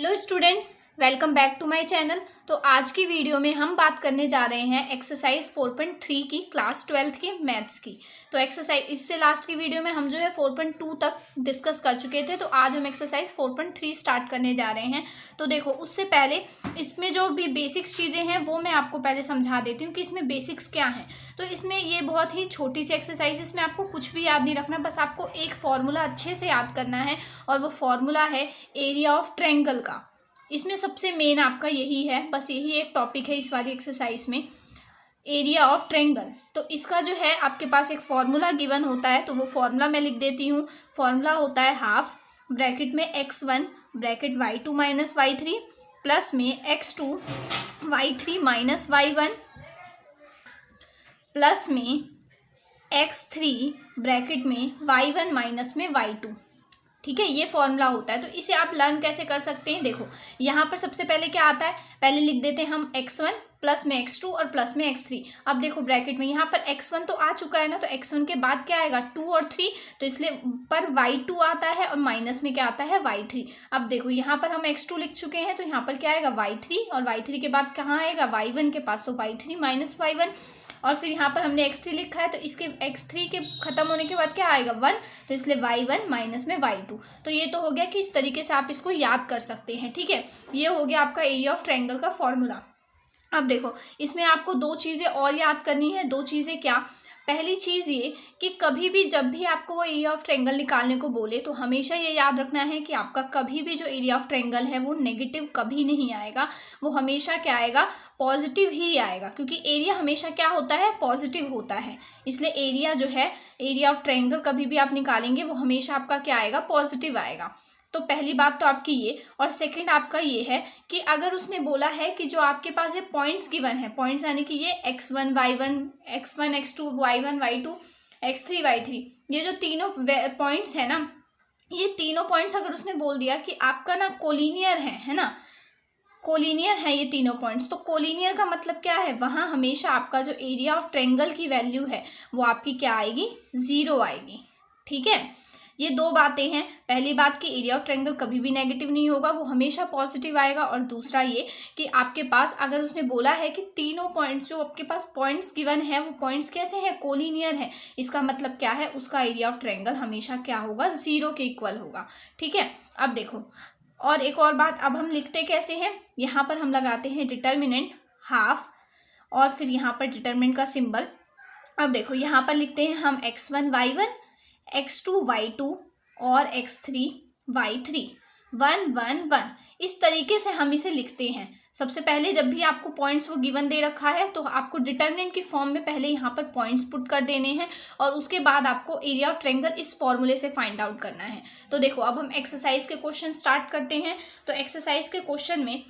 Hello students, welcome back to my channel. तो आज की वीडियो में हम बात करने जा रहे हैं एक्सरसाइज 4.3 की क्लास 12th के मैथ्स की। तो एक्सरसाइज इससे लास्ट की वीडियो में हम जो है 4.2 तक डिस्कस कर चुके थे। तो आज हम एक्सरसाइज 4.3 स्टार्ट करने जा रहे हैं। तो देखो, उससे पहले इसमें जो भी बेसिक्स चीज़ें हैं वो मैं आपको पहले समझा देती हूँ कि इसमें बेसिक्स क्या हैं। तो इसमें ये बहुत ही छोटी सी एक्सरसाइज, इसमें आपको कुछ भी याद नहीं रखना, बस आपको एक फॉर्मूला अच्छे से याद करना है और वो फॉर्मूला है एरिया ऑफ ट्रायंगल का। इसमें सबसे मेन आपका यही है, बस यही एक टॉपिक है इस वाली एक्सरसाइज में, एरिया ऑफ ट्रायंगल। तो इसका जो है आपके पास एक फॉर्मूला गिवन होता है, तो वो फॉर्मूला मैं लिख देती हूँ। फॉर्मूला होता है हाफ ब्रैकेट में x1 bracket y2 minus y3 plus में x2 y3 minus y1 plus में x3 ब्रैकेट में y1 माइनस में y2। ठीक है, ये फॉर्मूला होता है। तो इसे आप लर्न कैसे कर सकते हैं, देखो यहाँ पर सबसे पहले क्या आता है, पहले लिख देते हैं हम x1 प्लस में x2 और प्लस में x3। अब देखो ब्रैकेट में यहाँ पर x1 तो आ चुका है ना, तो x1 के बाद क्या आएगा 2 और 3, तो इसलिए पर y2 आता है और माइनस में क्या आता है y3। अब देखो यहाँ पर हम x2 लिख चुके हैं, तो यहाँ पर क्या आएगा y3 और y3 के बाद कहाँ आएगा y1 के पास, तो y3 माइनस y1। और फिर यहाँ पर हमने x3 लिखा है, तो इसके x3 के खत्म होने के बाद क्या आएगा 1, तो इसलिए y1 माइनस में y2। तो ये तो हो गया कि इस तरीके से आप इसको याद कर सकते हैं। ठीक है, ये हो गया आपका एरिया ऑफ ट्रायंगल का फॉर्मूला। अब देखो, इसमें आपको दो चीज़ें और याद करनी है। दो चीज़ें क्या, पहली चीज़ ये कि कभी भी जब भी आपको वो एरिया ऑफ ट्रायंगल निकालने को बोले तो हमेशा ये याद रखना है कि आपका कभी भी जो एरिया ऑफ ट्रायंगल है वो नेगेटिव कभी नहीं आएगा, वो हमेशा क्या आएगा, पॉजिटिव ही आएगा, क्योंकि एरिया हमेशा क्या होता है, पॉजिटिव होता है। इसलिए एरिया जो है, एरिया ऑफ ट्रायंगल कभी भी आप निकालेंगे वो हमेशा आपका क्या आएगा, पॉजिटिव आएगा। तो पहली बात तो आपकी ये, और सेकंड आपका ये है कि अगर उसने बोला है कि जो आपके पास ये पॉइंट्स गिवन है, पॉइंट्स यानी कि ये x1 y1 x1 x2 y1 y2 x3 y3, ये जो तीनों पॉइंट्स है ना, ये तीनों पॉइंट्स अगर उसने बोल दिया कि आपका ना कोलिनियर है ना, कोलिनियर है ये तीनों पॉइंट्स, तो कोलिनियर का मतलब क्या है, वहाँ हमेशा आपका जो एरिया ऑफ ट्रायंगल की वैल्यू है वो आपकी क्या आएगी, 0 आएगी। ठीक है, ये दो बातें हैं। पहली बात कि एरिया ऑफ ट्रायंगल कभी भी नेगेटिव नहीं होगा, वो हमेशा पॉजिटिव आएगा। और दूसरा ये कि आपके पास अगर उसने बोला है कि तीनों पॉइंट्स जो आपके पास पॉइंट्स गिवन है वो पॉइंट्स कैसे हैं, कोलिनियर है, इसका मतलब क्या है, उसका एरिया ऑफ ट्रायंगल हमेशा क्या होगा, 0 के इक्वल होगा। ठीक है, अब देखो और एक और बात, अब हम लिखते कैसे हैं, यहाँ पर हम लगाते हैं डिटर्मिनेंट हाफ और फिर यहाँ पर डिटर्मिनेंट का सिंबल। अब देखो यहाँ पर लिखते हैं हम x1 y1 x2 y2 और x3 y3 1 1 1, इस तरीके से हम इसे लिखते हैं। सबसे पहले जब भी आपको पॉइंट्स वो गिवन दे रखा है तो आपको डिटर्मिनेंट की फॉर्म में पहले यहाँ पर पॉइंट्स पुट कर देने हैं और उसके बाद आपको एरिया ऑफ ट्रायंगल इस फॉर्मूले से फाइंड आउट करना है। तो देखो अब हम एक्सरसाइज के क्वेश्चन स्टार्ट करते हैं। तो एक्सरसाइज के क्वेश्चन में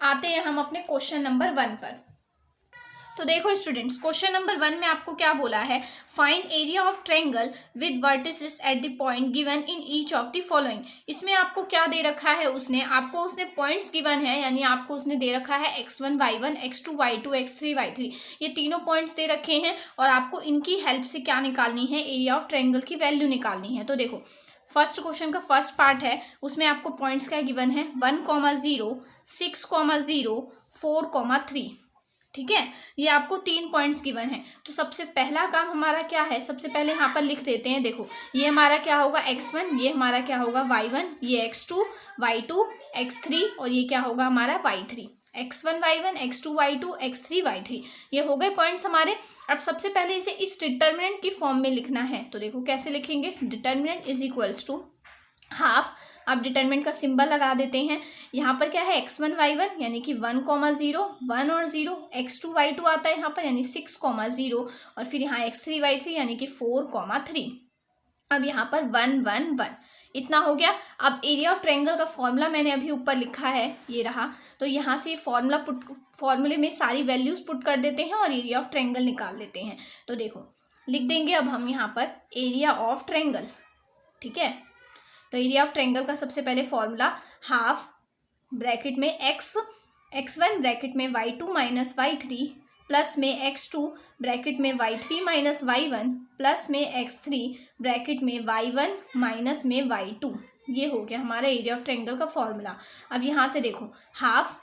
आते हैं हम अपने क्वेश्चन नंबर 1 पर। तो देखो स्टूडेंट्स, क्वेश्चन नंबर 1 में आपको क्या बोला है, find area of triangle with vertices at the point given in each of the following. इसमें आपको क्या दे रखा है, उसने पॉइंट्स गिवन है, यानी आपको उसने दे रखा है x1 y1 x2 y2 x3 y3, ये तीनों पॉइंट्स दे रखे हैं और आपको इनकी हेल्प से क्या निकालनी है, एरिया ऑफ ट्रायंगल की वैल्यू निकालनी है। तो देखो फर्स्ट क्वेश्चन का फर्स्ट पार्ट है, उसमें आपको पॉइंट्स क्या गिवन है, 1,0 6,0 4,3। ठीक है, ये आपको 3 पॉइंट्स गिवन है। तो सबसे पहला काम हमारा क्या है, सबसे पहले यहाँ पर लिख देते हैं। देखो ये हमारा क्या होगा x1, ये हमारा क्या होगा y1, ये x2 y2 x3 और ये क्या होगा हमारा y3, x1 y1 x2 y2 x3 y3, ये हो गए पॉइंट्स हमारे। अब सबसे पहले इसे इस डिटर्मिनेंट की फॉर्म में लिखना है। तो देखो कैसे लिखेंगे, determinant is equals to half, अब डिटरमिनेंट का सिंबल लगा देते हैं। यहाँ पर क्या है x1 y1 यानी कि 1,0 1 और 0, x2 y2 आता है यहाँ पर यानी 6,0 और फिर यहाँ x3 y3 यानी कि 4,3। अब यहाँ पर 1 1 1, इतना हो गया। अब एरिया ऑफ ट्रायंगल का फॉर्मूला मैंने अभी ऊपर लिखा है, ये रहा। तो यहाँ से फॉर्मूले में सारी वैल्यूज पुट कर देते हैं और एरिया ऑफ ट्रायंगल निकाल लेते हैं। तो देखो लिख देंगे अब हम यहाँ पर एरिया ऑफ ट्रायंगल। ठीक है, तो एरिया ऑफ ट्रायंगल का सबसे पहले फॉर्मूला हाफ ब्रैकेट में x1 ब्रैकेट में y2 माइनस y3 प्लस में x2 ब्रैकेट में y3 माइनस y1 प्लस में x3 ब्रैकेट में y1 माइनस में y2। ये हो गया हमारा एरिया ऑफ ट्रायंगल का फॉर्मूला। अब यहाँ से देखो हाफ,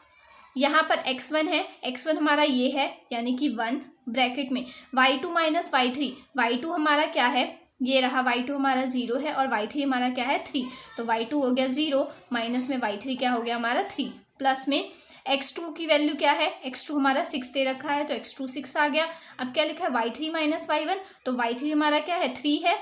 यहाँ पर x1 है, x1 हमारा ये है यानी कि 1 ब्रैकेट में y2 माइनस y3, y2 हमारा क्या है, ये रहा y2 हमारा 0 है और y3 हमारा क्या है 3, तो y2 हो गया 0 माइनस में y3 क्या हो गया हमारा 3, प्लस में x2 की वैल्यू क्या है, x2 हमारा 6 दे रखा है तो x2 6 आ गया। अब क्या लिखा है y3 माइनस y1, तो y3 हमारा क्या है 3 है,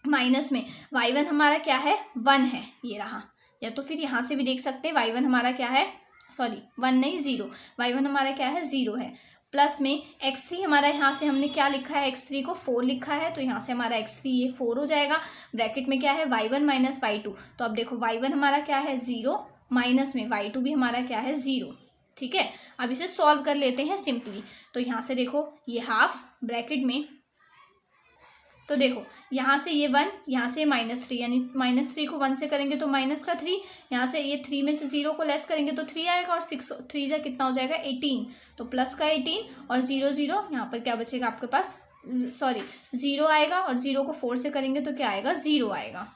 माइनस में y1 हमारा क्या है 1 है, ये रहा। या तो फिर यहाँ से भी देख सकते हैं y1 हमारा क्या है, सॉरी 1 नहीं 0, y1 हमारा क्या है 0 है, प्लस में x3 हमारा, यहाँ से हमने क्या लिखा है x3 को 4 लिखा है, तो यहाँ से हमारा x3 ये 4 हो जाएगा। ब्रैकेट में क्या है y1 माइनस y2, तो अब देखो y1 हमारा क्या है 0 माइनस में y2 भी हमारा क्या है 0। ठीक है, अब इसे सॉल्व कर लेते हैं सिंपली। तो यहाँ से देखो ये हाफ ब्रैकेट में, तो देखो यहाँ से ये 1, यहाँ से -3, यानी -3 को 1 से करेंगे तो माइनस का 3, यहाँ से ये 3 में से 0 को लेस करेंगे तो 3 आएगा और 6 3 जा कितना हो जाएगा 18, तो प्लस का 18 और 0 0, यहाँ पर क्या बचेगा आपके पास, सॉरी 0 आएगा और 0 को 4 से करेंगे तो क्या आएगा 0 आएगा।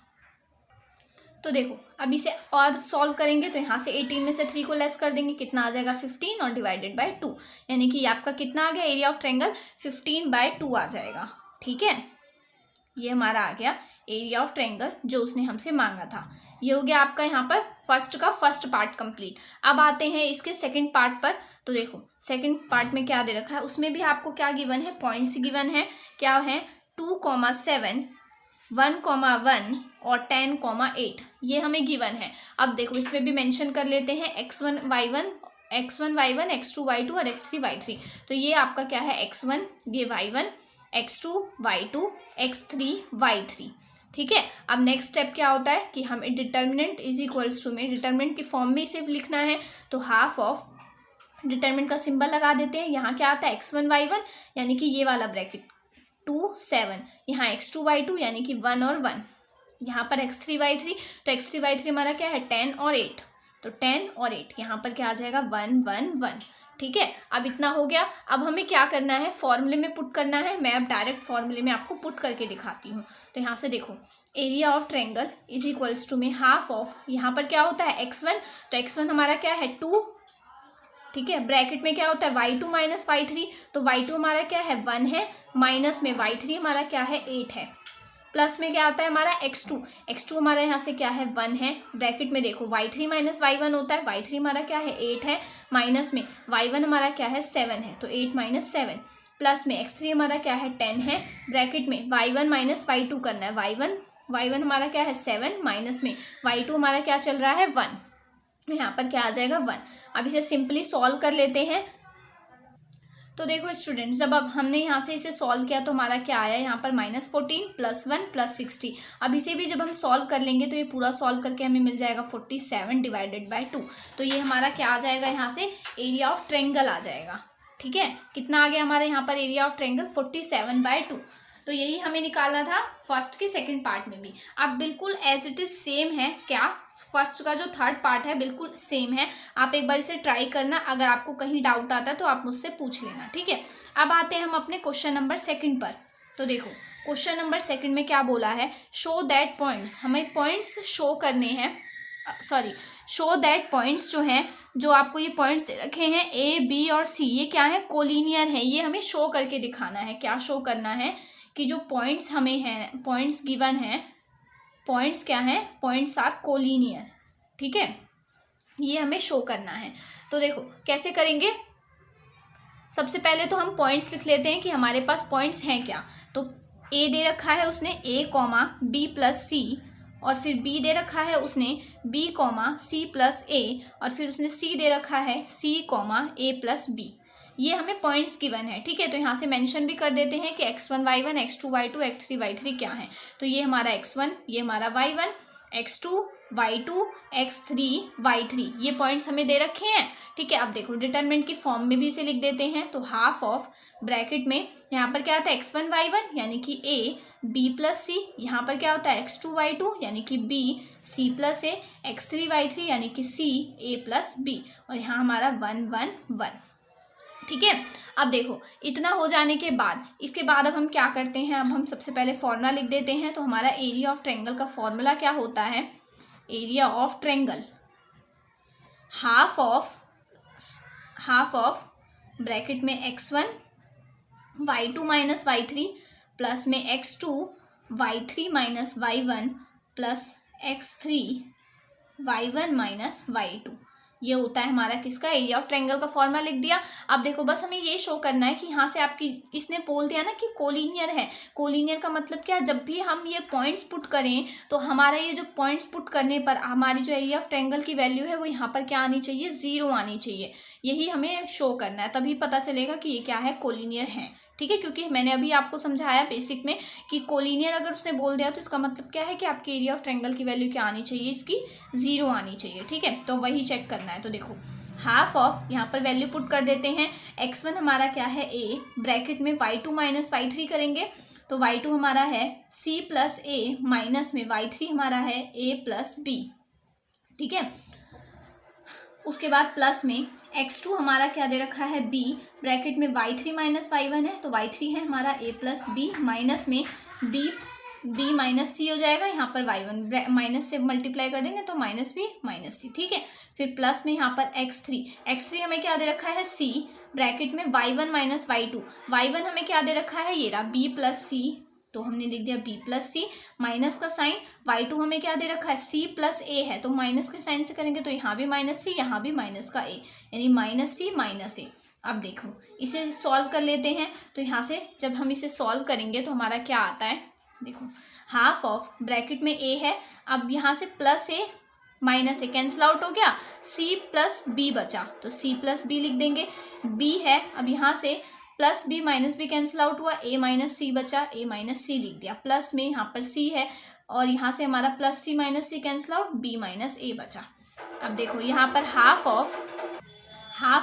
तो देखो अब इसे और सॉल्व करेंगे तो यहाँ से 18 में से 3 को लेस कर देंगे, कितना आ जाएगा 15 और डिवाइडेड बाय 2, यानी कि आपका कितना आ गया एरिया ऑफ ट्रायंगल 15/2 आ जाएगा। ठीक है, ये हमारा आ गया एरिया ऑफ ट्रायंगल जो उसने हमसे मांगा था। ये हो गया आपका यहाँ पर फर्स्ट पार्ट कंप्लीट। अब आते हैं इसके सेकंड पार्ट पर। तो देखो सेकंड पार्ट में क्या दे रखा है, उसमें भी आपको क्या गिवन है, पॉइंट्स गिवन है, क्या है 2,7, 1,1 और 10,8, ये हमें गिवन है। अब देखो इसमें भी मेंशन कर लेते हैं x1 y1, x2 y2 और x3 y3। तो ये आपका क्या है x1, ये y1, x2 y2, x3 y3। ठीक है, अब नेक्स्ट स्टेप क्या होता है कि हमें डिटर्मिनेंट इज इक्वल्स टू में डिटर्मिनेंट की फॉर्म में इसे लिखना है, तो हाफ ऑफ डिटर्मिनेंट का सिंबल लगा देते हैं। यहाँ क्या आता है x1 y1 यानी कि ये वाला ब्रैकेट 2 7, यहाँ x2 y2 यानी कि 1 और 1, यहाँ पर x3 y3, तो x3 y3 हमारा क्या है 10 और 8, तो 10 और 8 यहाँ पर क्या आ जाएगा 1 1 1। ठीक है, अब इतना हो गया। अब हमें क्या करना है, फॉर्मूले में पुट करना है। मैं अब डायरेक्ट फॉर्मूले में आपको पुट करके दिखाती हूँ। तो यहाँ से देखो area of triangle is equals to में हाफ ऑफ, यहाँ पर क्या होता है x1, तो x1 हमारा क्या है 2, ठीक है, ब्रैकेट में क्या होता है y2 माइनस y3, तो y2 हमारा क्या है 1 है, माइनस में y3 हमारा क्या है 8 है, प्लस में क्या आता है हमारा x2 हमारा यहाँ से क्या है 1 है, ब्रैकेट में देखो y3 माइनस y1 होता है, y3 हमारा क्या है 8 है, माइनस में y1 हमारा क्या है 7 है, तो 8 माइनस 7, प्लस में x3 हमारा क्या है 10 है, ब्रैकेट में y1 माइनस y2 करना है, y1 हमारा क्या है 7, माइनस में y2 हमारा क्या चल रहा है 1, यहाँ पर क्या आ जाएगा 1। अब इसे सिंपली सॉल्व कर लेते हैं। तो देखो स्टूडेंट, जब अब हमने यहाँ से इसे सॉल्व किया तो हमारा क्या आया, यहाँ पर -14 + 1 + 60। अब इसे भी जब हम सॉल्व कर लेंगे तो ये पूरा सॉल्व करके हमें मिल जाएगा 47 डिवाइडेड बाय 2। तो ये हमारा क्या आ जाएगा, यहाँ से एरिया ऑफ ट्रायंगल आ जाएगा। ठीक है, कितना आ गया हमारे यहाँ पर एरिया ऑफ ट्रायंगल 47/2। तो यही हमें निकालना था फर्स्ट के सेकंड पार्ट में भी। अब बिल्कुल एज इट इज सेम है, क्या फर्स्ट का जो थर्ड पार्ट है बिल्कुल सेम है। आप एक बार इसे ट्राई करना, अगर आपको कहीं डाउट आता है तो आप मुझसे पूछ लेना। ठीक है, अब आते हैं हम अपने क्वेश्चन नंबर सेकंड पर। तो देखो क्वेश्चन नंबर सेकंड में क्या बोला है, शो दैट पॉइंट्स, हमें पॉइंट्स शो करने हैं, सॉरी शो दैट पॉइंट्स जो हैं, जो आपको ये पॉइंट्स दे रखे हैं A B और C, ये क्या है कोलिनियर है, ये हमें शो करके दिखाना है। क्या शो करना है कि जो पॉइंट्स हमें हैं, पॉइंट्स गिवन हैं, पॉइंट्स क्या हैं, पॉइंट्स आर कोलिनियर। ठीक है, ये हमें शो करना है। तो देखो कैसे करेंगे, सबसे पहले तो हम पॉइंट्स लिख लेते हैं कि हमारे पास पॉइंट्स हैं क्या। तो A दे रखा है उसने A, B + C, और फिर B दे रखा है उसने B, C + A, और फिर उसने C दे रखा है C, A + B। ये हमें पॉइंट्स गिवन है। ठीक है, तो यहाँ से मेंशन भी कर देते हैं कि x1 y1, x2 y2, x3 y3 क्या है। तो ये हमारा x1, ये हमारा y1, x2 y2, x3 y3, ये पॉइंट्स हमें दे रखे हैं। ठीक है, अब देखो डिटरमिनेंट की फॉर्म में भी इसे लिख देते हैं। तो हाफ ऑफ ब्रैकेट में यहाँ पर क्या आता है x1 y1 यानी कि A B + C, यहाँ पर क्या होता है x2 y2 यानी कि B C + A, x3 y3 यानी कि C A + B, और यहाँ हमारा 1 1 1। ठीक है, अब देखो इतना हो जाने के बाद, इसके बाद अब हम क्या करते हैं, अब हम सबसे पहले फॉर्मूला लिख देते हैं। तो हमारा एरिया ऑफ ट्रायंगल का फॉर्मूला क्या होता है, area of triangle, half of bracket में x1 y2 minus y3 plus में x2 y3 minus y1 plus x3 y1 minus y2, ये होता है हमारा किसका, एरिया ऑफ ट्रायंगल का फॉर्मूला लिख दिया। अब देखो बस हमें ये शो करना है कि यहाँ से आपकी इसने बोल दिया ना कि कोलिनियर है। कोलिनियर का मतलब क्या, जब भी हम ये पॉइंट्स पुट करें तो हमारा ये जो पॉइंट्स पुट करने पर हमारी जो एरिया ऑफ ट्रायंगल की वैल्यू है वो यहाँ पर क्या आनी चाहिए, 0 आनी चाहिए। यही हमें शो करना है, तभी पता चलेगा कि ये क्या है, कोलिनियर है। ठीक है, क्योंकि मैंने अभी आपको समझाया बेसिक में कि कोलिनियर अगर उसने बोल दिया तो इसका मतलब क्या है कि आपके एरिया ऑफ ट्रायंगल की वैल्यू क्या आनी चाहिए, इसकी 0 आनी चाहिए। ठीक है, तो वही चेक करना है। तो देखो हाफ ऑफ, यहाँ पर वैल्यू पुट कर देते हैं। x1 हमारा क्या है, a, ब्रैकेट में y2 माइनस y3 करेंगे तो y2 हमारा है c प्लस a, माइनस में y3 हमारा है a प्लस b। ठीक है, उसके बाद प्लस में x2 हमारा क्या दे रखा है, b, ब्रैकेट में y3 माइनस y1 है तो y3 है हमारा a प्लस b, माइनस में b माइनस c हो जाएगा, यहाँ पर y1 माइनस से मल्टीप्लाई कर देंगे तो माइनस b माइनस c। ठीक है, फिर प्लस में यहाँ पर x3 हमें क्या दे रखा है, c, ब्रैकेट में y1 माइनस y2, y1 हमें क्या दे रखा है, ये रहा b प्लस c, तो हमने लिख दिया b प्लस सी, माइनस का साइन, y2 हमें क्या दे रखा है, c प्लस a है तो माइनस के साइन से करेंगे तो यहाँ भी माइनस सी, यहाँ भी माइनस का a, यानी माइनस सी माइनस a। अब देखो इसे सॉल्व कर लेते हैं, तो यहाँ से जब हम इसे सॉल्व करेंगे तो हमारा क्या आता है, देखो हाफ ऑफ ब्रैकेट में a है, अब यहाँ से plus a minus a cancel out हो गया, c प्लस b बचा तो c प्लस b लिख देंगे, b है, अब यहाँ से plus b minus b cancel out हुआ, a माइनस सी बचा, a माइनस सी लिख दिया, प्लस में यहाँ पर c है और यहाँ से हमारा plus C minus C cancel out, b minus a बचा। अब देखो यहाँ पर हाफ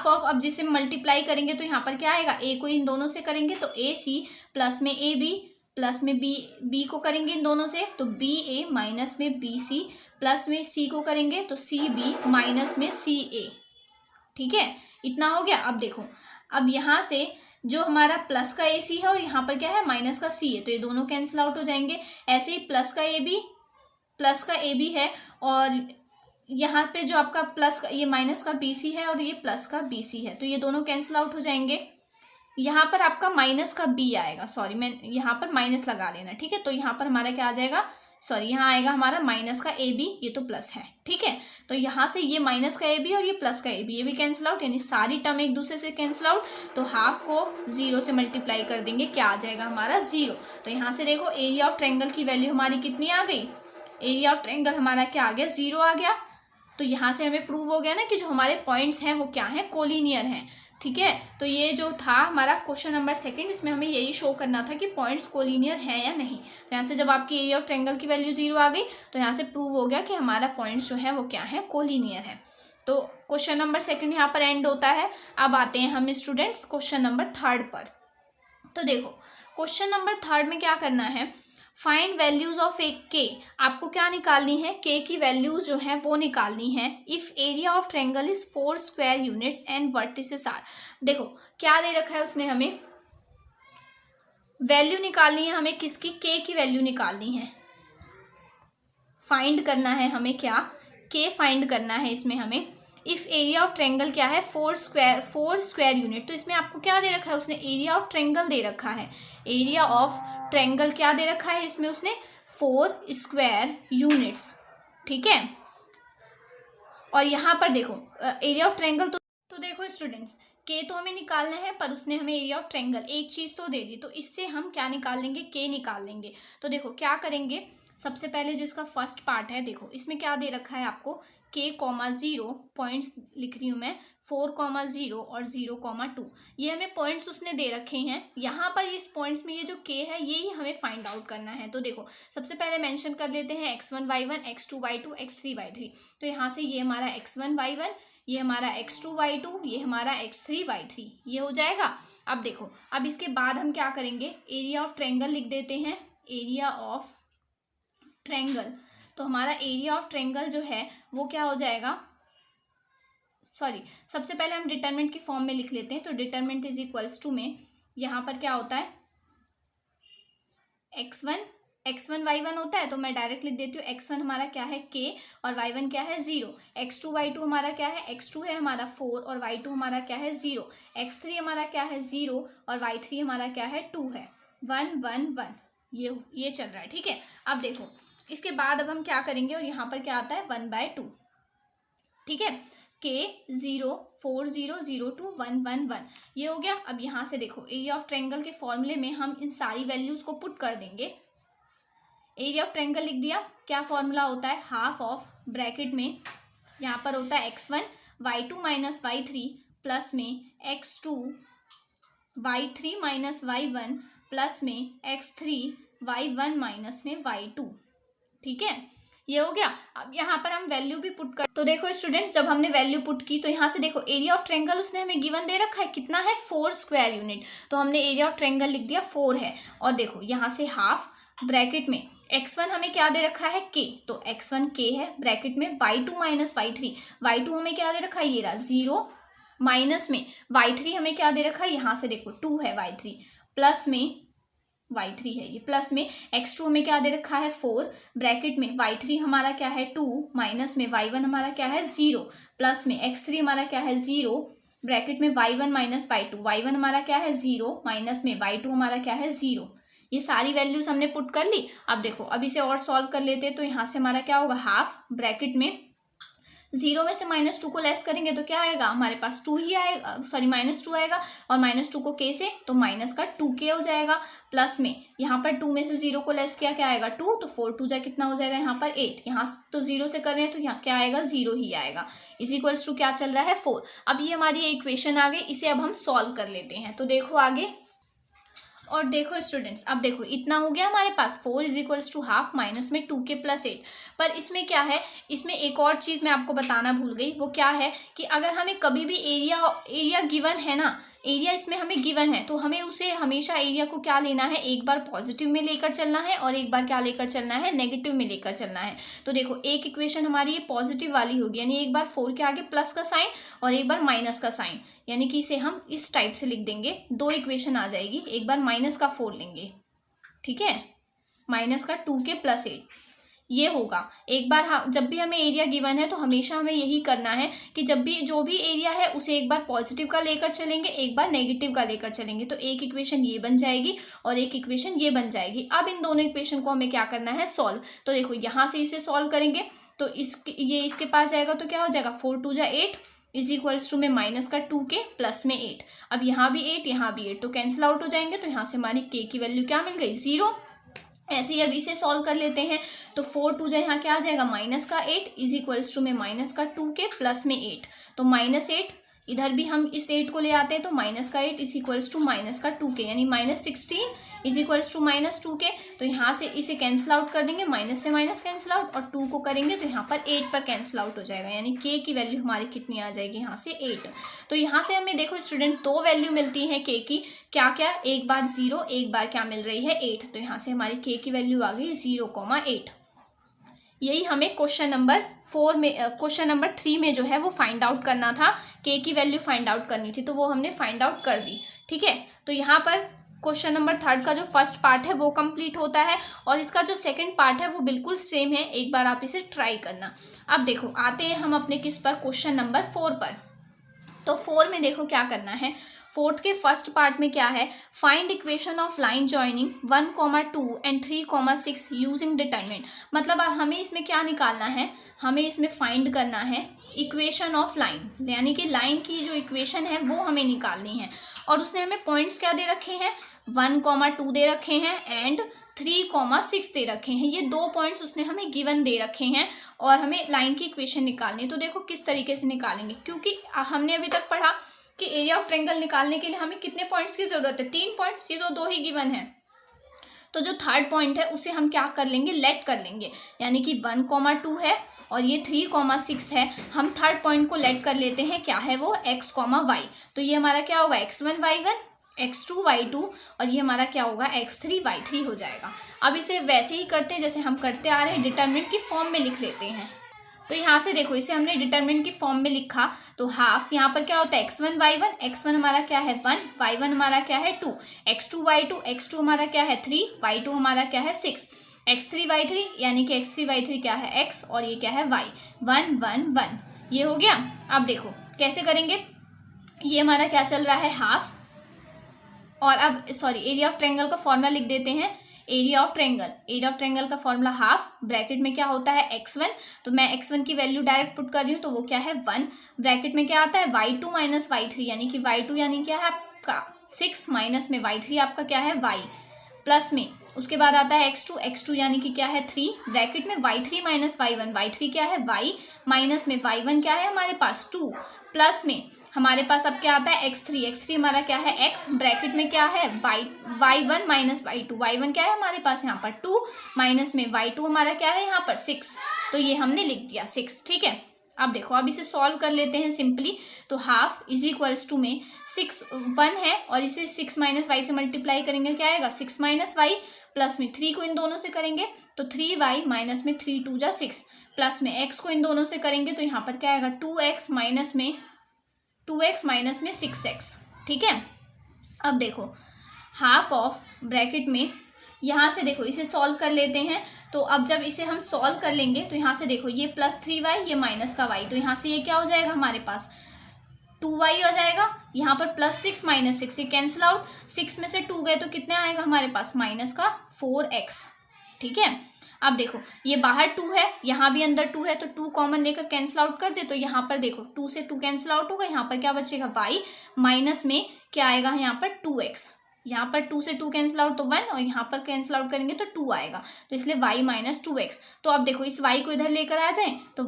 ऑफ अब जिसे मल्टीप्लाई करेंगे तो यहाँ पर क्या आएगा, a को इन दोनों से करेंगे तो a c, प्लस में a b, प्लस में b को करेंगे इन दोनों से तो b a, माइनस में b c, प्लस में c को करेंगे तो c b, माइनस में c a। ठीक है, इतना हो गया। अब देखो अब यहाँ से जो हमारा प्लस का ए सी है और यहाँ पर क्या है, माइनस का सी है, तो ये दोनों कैंसिल आउट हो जाएंगे। ऐसे ही प्लस का ए बी है और यहाँ पे जो आपका प्लस का ये माइनस का बी सी है और ये प्लस का बी सी है, तो ये दोनों कैंसिल आउट हो जाएंगे। यहाँ पर आपका माइनस का बी आएगा, सॉरी मैं यहाँ पर माइनस लगा लेना। ठीक है, तो यहाँ पर हमारा क्या आ जाएगा, सॉरी यहाँ आएगा हमारा माइनस का ए बी, ये तो प्लस है। ठीक है, तो यहाँ से ये माइनस का ए बी और ये प्लस का ए बी, ये भी कैंसिल आउट, यानी सारी टर्म एक दूसरे से कैंसिल आउट। तो हाफ को 0 से मल्टीप्लाई कर देंगे, क्या आ जाएगा हमारा 0। तो यहाँ से देखो एरिया ऑफ ट्रायंगल की वैल्यू हमारी कितनी आ गई, एरिया ऑफ ट्रायंगल हमारा क्या आ गया, 0 आ गया। तो यहाँ से हमें प्रूव हो गया ना कि जो हमारे पॉइंट्स हैं वो क्या हैं, कोलिनियर हैं। ठीक है, तो ये जो था हमारा क्वेश्चन नंबर 2, इसमें हमें यही शो करना था कि पॉइंट्स कोलिनियर हैं या नहीं। तो यहाँ से जब आपकी एरिया ऑफ ट्रायंगल की वैल्यू 0 आ गई तो यहाँ से प्रूव हो गया कि हमारा पॉइंट्स जो है वो क्या है, कोलिनियर है। तो क्वेश्चन नंबर 2 यहाँ पर एंड होता है। अब आते हैं हम स्टूडेंट्स क्वेश्चन नंबर 3 पर। तो देखो क्वेश्चन नंबर 3 में क्या करना है, फाइंड वैल्यूज ऑफ ए के, आपको क्या निकालनी है, के की वैल्यूज जो है वो निकालनी है। If area of triangle is 4 square units and vertices are, देखो क्या दे रखा है उसने, हमें वैल्यू निकालनी है, हमें किसकी, के की वैल्यू निकालनी है, फाइंड करना है हमें, क्या के फाइंड करना है इसमें हमें। इफ एरिया ऑफ ट्रायंगल क्या है, 4 स्क्वायर यूनिट, तो इसमें आपको क्या दे रखा है उसने, एरिया ऑफ ट्रायंगल दे रखा है। एरिया ऑफ ट्रायंगल क्या दे रखा है इसमें उसने, 4 स्क्वायर यूनिट्स। ठीक है, और यहाँ पर देखो एरिया ऑफ ट्रायंगल, तो देखो स्टूडेंट्स के तो हमें निकालना है, पर उसने हमें एरिया ऑफ ट्रायंगल एक चीज़ तो दे दी, तो इससे हम क्या निकाल लेंगे, के निकाल लेंगे। तो देखो क्या करेंगे, सबसे पहले जो इसका फर्स्ट पार्ट है, देखो इसमें क्या दे रखा है आपको, k,0 पॉइंट्स लिख रही हूँ मैं, 4,0 और 0,2, ये हमें पॉइंट्स उसने दे रखे हैं। यहाँ पर इस पॉइंट्स में ये जो k है ये ही हमें फाइंड आउट करना है। तो देखो सबसे पहले मेंशन कर लेते हैं x1 y1 x2 y2 x3 y3। तो यहाँ से ये हमारा x1 y1, ये हमारा x2 y2, ये हमारा x3 y3, ये हो जाएगा। अब देखो अब इसके बाद हम क्या करेंगे, एरिया ऑफ ट्रायंगल लिख देते हैं, एरिया ऑफ ट्रायंगल। तो हमारा एरिया ऑफ ट्रायंगल जो है वो क्या हो जाएगा, सॉरी सबसे पहले हम डिटरमिनेंट की फॉर्म में लिख लेते हैं। तो डिटरमिनेंट इज इक्वल्स टू में यहाँ पर क्या होता है, x1 x1 y1 होता है, तो मैं डायरेक्ट लिख देती हूँ x1 हमारा क्या है k और y1 क्या है 0, x2 y2 हमारा क्या है, x2 है हमारा 4 और y2 हमारा क्या है 0, x3 हमारा क्या है 0 और y3 हमारा क्या है 2 है, 1 1 1 ये चल रहा है। ठीक है, अब देखो इसके बाद अब हम क्या करेंगे, और यहाँ पर क्या आता है 1/2। ठीक है, k 0 4 0 0 2 1 1 1 ये हो गया। अब यहाँ से देखो एरिया ऑफ ट्रायंगल के फॉर्मूले में हम इन सारी वैल्यूज को पुट कर देंगे। एरिया ऑफ ट्रायंगल लिख दिया, क्या फॉर्मूला होता है, हाफ ऑफ ब्रैकेट में यहाँ पर होता है x1 y2 minus y3 plus में x2 y3 minus y1 plus में x3 y1 माइनस में y2। ठीक है, ये हो गया। अब यहाँ पर हम वैल्यू भी पुट कर, तो देखो स्टूडेंट्स जब हमने वैल्यू पुट की तो यहाँ से देखो एरिया ऑफ ट्रायंगल उसने हमें गिवन दे रखा है, कितना है 4 स्क्वायर यूनिट, तो हमने एरिया ऑफ ट्रायंगल लिख दिया 4 है। और देखो यहाँ से हाफ ब्रैकेट में x1 हमें क्या दे रखा है k, तो x1 k है ब्रैकेट में y2 माइनस y3, y2 हमें क्या दे रखा है ये रहा 0 माइनस में y3 हमें क्या दे रखा है, यहाँ से देखो 2 है y3 प्लस में y3 है ये प्लस में x2 में क्या दे रखा है 4 ब्रैकेट में y3 हमारा क्या है 2 माइनस में y1 हमारा क्या है 0 प्लस में x3 हमारा क्या है 0 ब्रैकेट में y1 माइनस y2, y1 हमारा क्या है 0 माइनस में y2 हमारा क्या है 0। ये सारी वैल्यूज हमने पुट कर ली। अब देखो अब इसे और सॉल्व कर लेते हैं, तो यहाँ से हमारा क्या होगा हाफ ब्रैकेट में 0 में से -2 को लेस करेंगे तो क्या आएगा हमारे पास 2 ही आएगा, सॉरी -2 आएगा, और -2 को k से तो माइनस का 2k हो जाएगा, प्लस में यहाँ पर 2 में से 0 को लेस किया क्या आएगा 2, तो 4 2 जा कितना हो जाएगा यहाँ पर 8, यहाँ तो 0 से कर रहे हैं तो यहाँ क्या आएगा 0 ही आएगा, इज इक्वल्स टू क्या चल रहा है 4। अब ये हमारी इक्वेशन आ गई, इसे अब हम सॉल्व कर लेते हैं। तो देखो आगे, और देखो स्टूडेंट्स अब देखो इतना हो गया हमारे पास 4 is equals to half minus में 2k प्लस 8। पर इसमें क्या है, इसमें एक और चीज़ मैं आपको बताना भूल गई, वो क्या है कि अगर हमें कभी भी एरिया गिवन है ना, एरिया इसमें हमें गिवन है, तो हमें उसे हमेशा एरिया को क्या लेना है, एक बार पॉजिटिव में लेकर चलना है और एक बार क्या लेकर चलना है, नेगेटिव में लेकर चलना है। तो देखो एक इक्वेशन हमारी ये पॉजिटिव वाली होगी, यानी एक बार 4 के आगे प्लस का साइन और एक बार माइनस का साइन, यानी कि इसे हम इस टाइप से लिख देंगे, 2 इक्वेशन आ जाएगी, एक बार माइनस का 4 लेंगे, ठीक है, माइनस का 2k प्लस 8 ये होगा। एक बार जब भी हमें एरिया गिवन है तो हमेशा हमें यही करना है कि जब भी जो भी एरिया है उसे एक बार पॉजिटिव का लेकर चलेंगे, एक बार नेगेटिव का लेकर चलेंगे, तो एक इक्वेशन ये बन जाएगी और एक इक्वेशन ये बन जाएगी। अब इन दोनों इक्वेशन को हमें क्या करना है, सॉल्व। तो देखो यहाँ से इसे सॉल्व करेंगे तो ये इसके पास जाएगा तो क्या हो जाएगा 4 2 जा 8 इज इक्वल्स टू में माइनस का 2k प्लस में 8। अब यहाँ भी 8 यहाँ भी 8 तो कैंसिल आउट हो जाएंगे, तो यहाँ से हमारी k की वैल्यू क्या मिल गई 0। ऐसे ही अब इसे सॉल्व कर लेते हैं, तो 4 2 जा यहाँ क्या आ जाएगा माइनस का 8 इज इक्वल्स टू में माइनस का 2k प्लस में 8, तो -8 इधर भी हम इस 8 को ले आते हैं तो माइनस का 8 इज इक्वल्स टू माइनस का 2k, यानी -16 इज इक्वल्स टू -2k। तो यहाँ से इसे कैंसिल आउट कर देंगे, माइनस से माइनस कैंसिल आउट और 2 को करेंगे तो यहाँ पर 8 पर कैंसिल आउट हो जाएगा, यानी k की वैल्यू हमारी कितनी आ जाएगी यहाँ से 8। तो यहाँ से हमें देखो स्टूडेंट 2 वैल्यू मिलती है k की, क्या क्या, एक बार 0 एक बार क्या मिल रही है 8, तो यहाँ से हमारी k की वैल्यू आ गई 0,8। यही हमें क्वेश्चन नंबर 4 में, क्वेश्चन नंबर 3 में जो है वो फाइंड आउट करना था, k की वैल्यू फाइंड आउट करनी थी, तो वो हमने फाइंड आउट कर दी। ठीक है, तो यहाँ पर क्वेश्चन नंबर 3 का जो फर्स्ट पार्ट है वो कंप्लीट होता है और इसका जो सेकंड पार्ट है वो बिल्कुल सेम है, एक बार आप इसे ट्राई करना। अब देखो आते हैं हम अपने किस पर, क्वेश्चन नंबर 4 पर। तो 4 में देखो क्या करना है, 4th के फर्स्ट पार्ट में क्या है, find equation of line joining 1,2 and 3,6 using determinant. मतलब अब हमें इसमें क्या निकालना है, हमें इसमें फाइंड करना है इक्वेशन ऑफ लाइन, यानी कि लाइन की जो इक्वेशन है वो हमें निकालनी है। और उसने हमें पॉइंट्स क्या दे रखे हैं, 1,2 दे रखे हैं एंड 3,6 दे रखे हैं। ये 2 पॉइंट्स उसने हमें गिवन दे रखे हैं और हमें लाइन की इक्वेशन निकालनी है। तो देखो किस तरीके से निकालेंगे, क्योंकि हमने अभी तक पढ़ा कि एरिया ऑफ ट्रायंगल निकालने के लिए हमें कितने पॉइंट्स की जरूरत है, 3 पॉइंट्स, ये तो 2 ही गिवन है। तो जो थर्ड पॉइंट है उसे हम क्या कर लेंगे, लेट कर लेंगे, यानी कि 1,2 है और ये 3,6 है, हम थर्ड पॉइंट को लेट कर लेते हैं, क्या है वो x, y। तो ये हमारा क्या होगा x1 y1 x2 y2 और ये हमारा क्या होगा x3 y3 हो जाएगा। अब इसे वैसे ही करते जैसे हम करते आ रहे हैं, डिटरमिनेंट की फॉर्म में लिख लेते हैं। तो यहाँ से देखो इसे हमने डिटरमिनेंट की फॉर्म में लिखा, तो हाफ यहाँ पर क्या होता है x1 y1, x1 हमारा क्या है 1, y1 हमारा क्या है 2, x2 y2, x2 हमारा क्या है 3, y2 हमारा क्या है 6। x3 y3 यानी कि x3 y3 क्या है x और ये क्या है y, 1 1 1 ये हो गया। अब देखो कैसे करेंगे, ये हमारा क्या चल रहा है हाफ, और अब सॉरी एरिया ऑफ ट्रायंगल का फॉर्मूला लिख देते हैं। एरिया ऑफ ट्रायंगल का फॉर्मूला हाफ, ब्रैकेट में क्या होता है x1, तो मैं x1 की वैल्यू डायरेक्ट पुट कर रही हूँ तो वो क्या है 1, ब्रैकेट में क्या आता है y2 माइनस y3 यानी कि y2 यानी क्या है आपका 6 माइनस में y3 आपका क्या है y, प्लस में उसके बाद आता है x2 यानी कि क्या है 3, ब्रैकेट में y3 माइनस y3 क्या है y, माइनस में y1 क्या है हमारे पास 2, प्लस में हमारे पास अब क्या आता है x3 हमारा क्या है x, ब्रैकेट में क्या है y1 माइनस y1 क्या है हमारे पास यहाँ पर 2, माइनस में y2 हमारा क्या है यहाँ पर 6, तो ये हमने लिख दिया 6। ठीक है, अब देखो अब इसे सॉल्व कर लेते हैं सिंपली। तो हाफ इज इक्वल्स टू में 6 1 है और इसे 6 माइनस वाई से मल्टीप्लाई करेंगे क्या आएगा 6 माइनस वाई, प्लस में 3 को इन दोनों से करेंगे तो 3y माइनस में 3 2 जा 6, प्लस में x को इन दोनों से करेंगे तो यहाँ पर क्या आएगा 2x माइनस में 6x। ठीक है, अब देखो हाफ ऑफ ब्रैकेट में यहाँ से देखो इसे सॉल्व कर लेते हैं। तो अब जब इसे हम सॉल्व कर लेंगे तो यहाँ से देखो ये प्लस 3y ये माइनस का y, तो यहाँ से ये क्या हो जाएगा हमारे पास 2y हो जाएगा, यहाँ पर प्लस 6 माइनस 6 ये कैंसिल आउट, 6 में से 2 गए तो कितने आएगा हमारे पास माइनस का 4x। ठीक है, अब देखो ये बाहर 2 है यहाँ भी अंदर 2 है तो 2 कॉमन लेकर कैंसिल आउट कर दे, तो यहाँ पर देखो 2 से 2 कैंसिल आउट होगा, यहाँ पर क्या बचेगा y, माइनस में क्या आएगा यहाँ पर 2x, यहाँ पर 2 से 2 कैंसिल आउट तो 1 और यहाँ पर कैंसिल आउट करेंगे तो 2 आएगा, तो इसलिए y माइनस 2x। तो अब देखो इस y को इधर लेकर आ जाए तो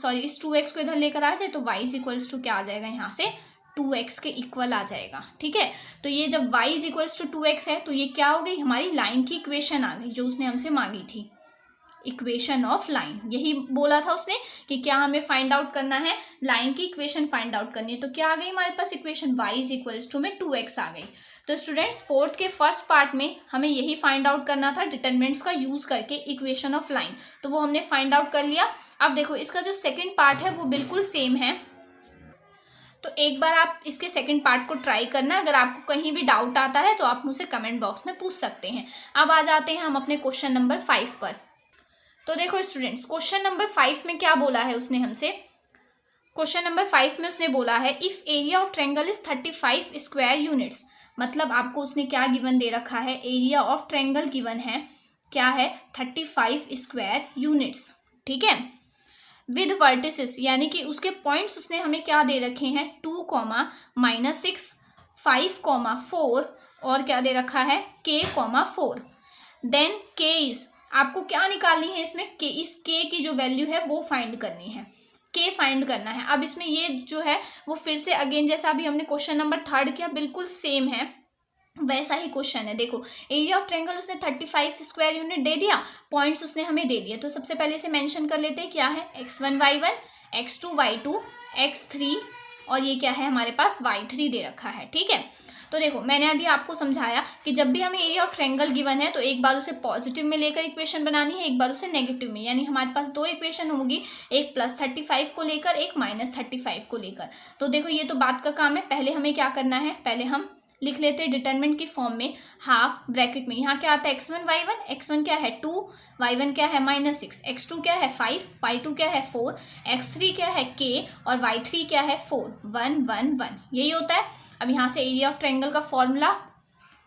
इस 2x को इधर लेकर आ जाए तो y इज इक्वल्स टू क्या आ जाएगा यहाँ से 2x के इक्वल आ जाएगा। ठीक है, तो ये जब y is equals to 2x है तो ये क्या हो गई हमारी लाइन की इक्वेशन आ गई जो उसने हमसे मांगी थी, इक्वेशन ऑफ लाइन। यही बोला था उसने कि क्या हमें फाइंड आउट करना है, लाइन की इक्वेशन फाइंड आउट करनी है, तो क्या आ गई हमारे पास equation y is equals to में 2x आ गई। तो स्टूडेंट्स फोर्थ के फर्स्ट पार्ट में हमें यही फाइंड आउट करना था डिटरमिनेंट्स का यूज करके इक्वेशन ऑफ लाइन, तो वो हमने फाइंड आउट कर लिया। अब देखो इसका जो सेकेंड पार्ट है वो बिल्कुल सेम है, तो एक बार आप इसके सेकंड पार्ट को ट्राई करना, अगर आपको कहीं भी डाउट आता है तो आप मुझसे कमेंट बॉक्स में पूछ सकते हैं। अब आ जाते हैं हम अपने क्वेश्चन नंबर 5 पर। तो देखो स्टूडेंट्स क्वेश्चन नंबर 5 में क्या बोला है उसने हमसे, क्वेश्चन नंबर 5 में उसने बोला है if area of triangle is 35 square units, मतलब आपको उसने क्या गिवन दे रखा है, एरिया ऑफ ट्रायंगल गिवन है क्या है 35 स्क्वायर यूनिट्स। ठीक है, विद वर्टिसेस यानी कि उसके पॉइंट्स उसने हमें क्या दे रखे हैं 2, -6, 5, 4 और क्या दे रखा है k, 4। देन k इज, आपको क्या निकालनी है इसमें इस k की जो वैल्यू है वो फाइंड करनी है, k फाइंड करना है। अब इसमें ये जो है वो फिर से अगेन जैसा अभी हमने क्वेश्चन नंबर 3 किया बिल्कुल सेम है, वैसा ही क्वेश्चन है। देखो एरिया ऑफ ट्रायंगल उसने 35 स्क्वायर यूनिट दे दिया, पॉइंट्स उसने हमें दे दिए, तो सबसे पहले इसे मेंशन कर लेते हैं क्या है x1 y1, x2 y2, x3 और ये क्या है हमारे पास y3 दे रखा है। ठीक है, तो देखो मैंने अभी आपको समझाया कि जब भी हमें एरिया ऑफ ट्रायंगल गिवन है तो एक बार उसे पॉजिटिव में लेकर इक्वेशन बनानी है, एक बार उसे नेगेटिव में, यानी हमारे पास 2 इक्वेशन होगी, एक +35 को लेकर एक -35 को लेकर। तो देखो ये तो बात का काम है, पहले हमें क्या करना है, पहले हम लिख लेते हैं डिटरमिनेंट की फॉर्म में, हाफ ब्रैकेट में यहाँ क्या आता है x1 y1, x1 क्या है 2, y1 क्या है -6, x2 क्या है 5, y2 क्या है 4, x3 क्या है k और y3 क्या है 4, 1 1 1 यही होता है। अब यहाँ से एरिया ऑफ ट्रायंगल का फॉर्मूला,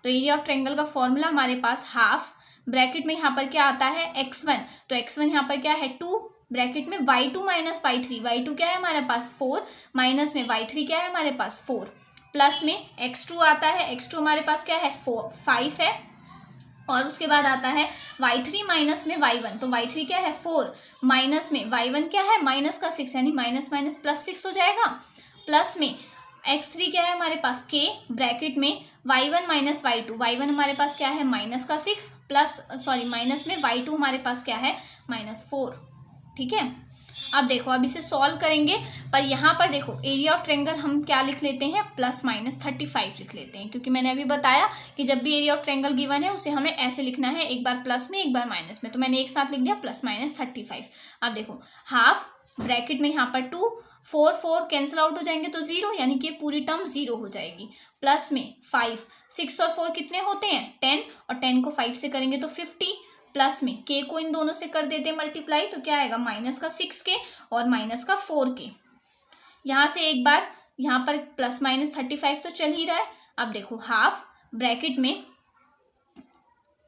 तो एरिया ऑफ ट्रायंगल का फॉर्मूला हमारे पास हाफ ब्रैकेट में यहाँ पर क्या आता है x1, तो x1 यहाँ पर क्या है 2, ब्रैकेट में y2 माइनस y3 क्या है हमारे पास 4, माइनस में y3 क्या है हमारे पास 4, प्लस में x2 आता है, x2 हमारे पास क्या है 5 है, और उसके बाद आता है y3 माइनस में y1, तो y3 क्या है 4, माइनस में y1 क्या है माइनस का 6 यानी माइनस माइनस +6 हो जाएगा, प्लस में x3 क्या है हमारे पास k, ब्रैकेट में y1 माइनस y2 हमारे पास क्या है माइनस का 6 माइनस में y2 हमारे पास क्या है -4। ठीक है, अब देखो अब इसे सॉल्व करेंगे, पर यहाँ पर देखो एरिया ऑफ ट्रायंगल हम क्या लिख लेते हैं ±35 लिख लेते हैं, क्योंकि मैंने अभी बताया कि जब भी एरिया ऑफ ट्रायंगल गिवन है उसे हमें ऐसे लिखना है, एक बार प्लस में एक बार माइनस में, तो मैंने एक साथ लिख दिया ±35। अब देखो हाफ ब्रैकेट में यहाँ पर 2, 4 कैंसिल आउट हो जाएंगे तो 0, यानी कि पूरी टर्म 0 हो जाएगी, प्लस में 5, 6 और 4 कितने होते हैं 10, और 10 को 5 से करेंगे तो 50, प्लस में के को इन दोनों से कर देते मल्टीप्लाई, तो क्या आएगा माइनस का 6k और माइनस का 4k। यहाँ से एक बार यहाँ पर प्लस माइनस 35 तो चल ही रहा है। अब देखो हाफ ब्रैकेट में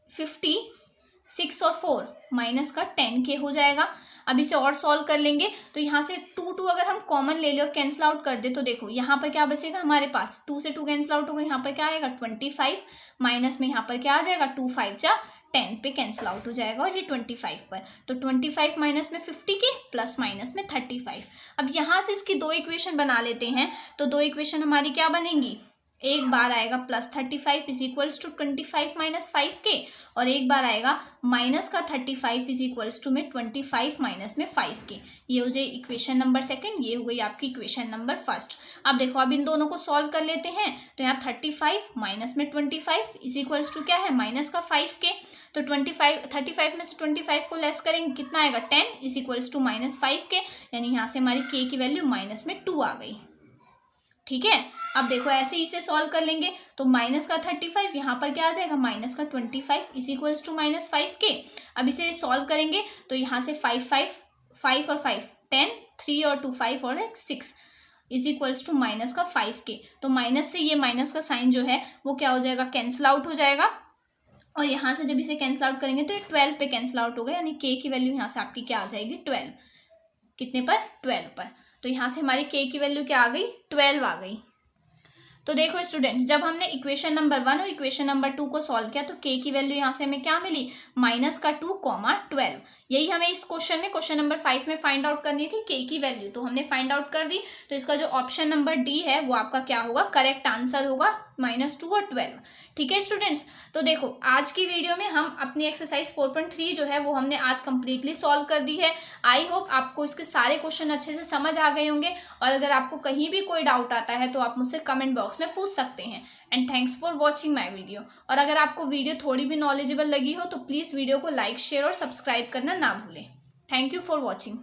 56 और 4 माइनस का 10k हो जाएगा। अब इसे और सॉल्व कर लेंगे तो यहाँ से 2 अगर हम कॉमन ले लें और कैंसिल आउट कर दे तो देखो यहाँ पर क्या बचेगा हमारे पास, 2 से 2 कैंसिल आउट होगा, यहाँ पर क्या आएगा 25 माइनस में यहाँ पर क्या आ जाएगा 2 5 जा 10 पे कैंसिल आउट हो जाएगा और ये 25 पर, तो 25 माइनस में 50k प्लस माइनस में 35। अब यहाँ से इसकी दो इक्वेशन बना लेते हैं, तो दो इक्वेशन हमारी क्या बनेंगी, एक बार आएगा plus 35 is equals to 25 minus 5k और एक बार आएगा माइनस का 35 इज इक्वल्स टू में 25 माइनस में 5k। ये हो जाए इक्वेशन नंबर सेकंड, ये हो गई आपकी इक्वेशन नंबर फर्स्ट। अब देखो अब इन दोनों को सॉल्व कर लेते हैं, तो यहाँ 35 माइनस में 25 इज इक्वल्स टू क्या है माइनस का 5k, तो 35 में से 25 को लेस करेंगे कितना आएगा 10 is equals to minus 5k, यानी यहाँ से हमारी k की वैल्यू माइनस में 2 आ गई। ठीक है, अब देखो ऐसे इसे सॉल्व कर लेंगे तो माइनस का 35 यहाँ पर क्या आ जाएगा माइनस का 25 is equals to minus 5k। अब इसे सॉल्व करेंगे तो यहाँ से 5 और 5 10, 3 और 2 5 और 6 इज इक्वल्स टू माइनस का 5k। तो माइनस से ये माइनस का साइन जो है वो क्या हो जाएगा कैंसिल आउट हो जाएगा और यहाँ से जब इसे कैंसिल आउट करेंगे तो ये 12 पे कैंसिल आउट होगा, यानी k की वैल्यू यहाँ से आपकी क्या आ जाएगी 12, कितने पर 12 पर। तो यहाँ से हमारी k की वैल्यू क्या आ गई 12 आ गई। तो देखो स्टूडेंट्स जब हमने इक्वेशन नंबर 1 और इक्वेशन नंबर 2 को सॉल्व किया तो k की वैल्यू यहाँ से हमें क्या मिली माइनस का 2, 12। यही हमें इस क्वेश्चन में क्वेश्चन नंबर 5 में फाइंड आउट करनी थी k की वैल्यू, तो हमने फाइंड आउट कर दी। तो इसका जो ऑप्शन नंबर डी है वो आपका क्या होगा, करेक्ट आंसर होगा -2 और 12। ठीक है स्टूडेंट्स, तो देखो आज की वीडियो में हम अपनी एक्सरसाइज 4.3 जो है वो हमने आज कंप्लीटली सॉल्व कर दी है। आई होप आपको इसके सारे क्वेश्चन अच्छे से समझ आ गए होंगे और अगर आपको कहीं भी कोई डाउट आता है तो आप मुझसे कमेंट बॉक्स में पूछ सकते हैं। And thanks for watching my video. और अगर आपको वीडियो थोड़ी भी नॉलेजेबल लगी हो तो प्लीज़ वीडियो को लाइक शेयर और सब्सक्राइब करना ना भूलें। Thank you for watching.